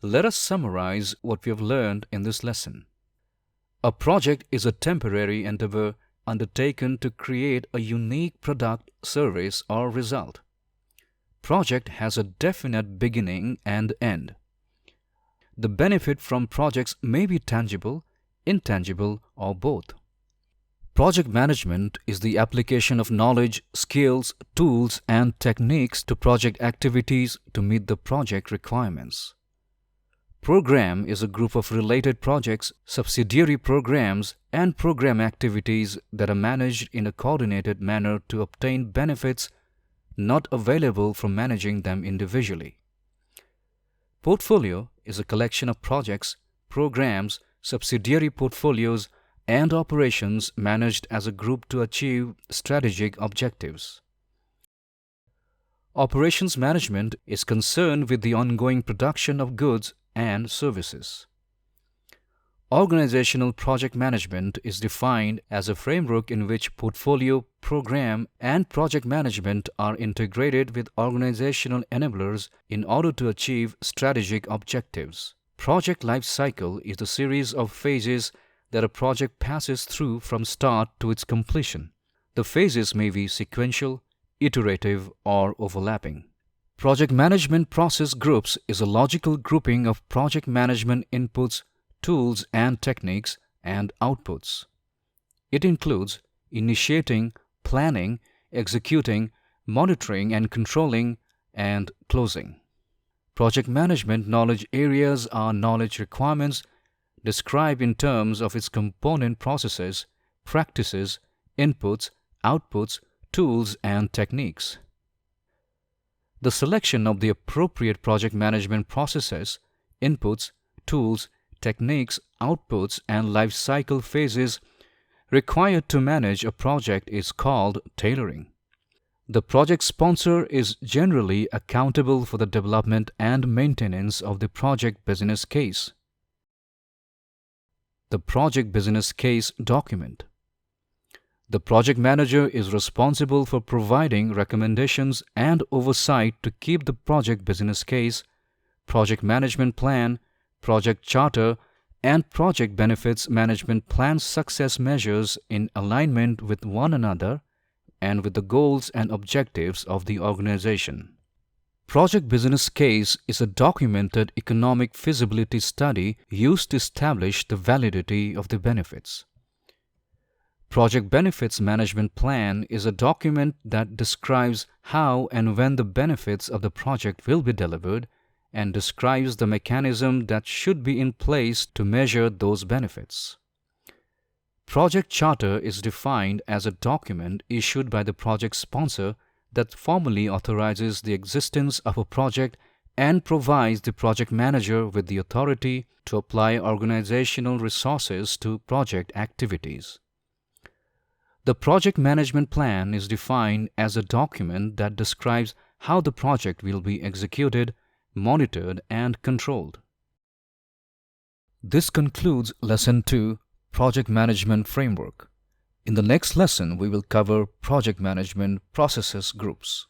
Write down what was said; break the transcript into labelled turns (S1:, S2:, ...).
S1: Let us summarize what we have learned in this lesson. A project is a temporary endeavor undertaken to create a unique product, service, or result. Project has a definite beginning and end. The benefit from projects may be tangible, intangible, or both. Project management is the application of knowledge, skills, tools, and techniques to project activities to meet the project requirements. Program is a group of related projects, subsidiary programs, and program activities that are managed in a coordinated manner to obtain benefits not available from managing them individually. Portfolio is a collection of projects, programs, subsidiary portfolios, and operations managed as a group to achieve strategic objectives. Operations management is concerned with the ongoing production of goods and services. Organizational project management is defined as a framework in which portfolio, program, and project management are integrated with organizational enablers in order to achieve strategic objectives. Project lifecycle is the series of phases that a project passes through from start to its completion. The phases may be sequential, iterative, or overlapping. Project management process groups is a logical grouping of project management inputs, tools and techniques, and outputs. It includes initiating, planning, executing, monitoring and controlling, and closing. Project management knowledge areas are knowledge requirements described in terms of its component processes, practices, inputs, outputs, tools, and techniques. The selection of the appropriate project management processes, inputs, tools, techniques, outputs, and life cycle phases required to manage a project is called tailoring. The project sponsor is generally accountable for the development and maintenance of the project business case. The project business case document. The project manager is responsible for providing recommendations and oversight to keep the project business case, project management plan, project charter, and project benefits management plan success measures in alignment with one another and with the goals and objectives of the organization. Project business case is a documented economic feasibility study used to establish the validity of the benefits. Project Benefits Management Plan is a document that describes how and when the benefits of the project will be delivered and describes the mechanism that should be in place to measure those benefits. Project Charter is defined as a document issued by the project sponsor that formally authorizes the existence of a project and provides the project manager with the authority to apply organizational resources to project activities. The project management plan is defined as a document that describes how the project will be executed, monitored, and controlled. This concludes Lesson 2, Project Management Framework. In the next lesson, we will cover Project Management Processes Groups.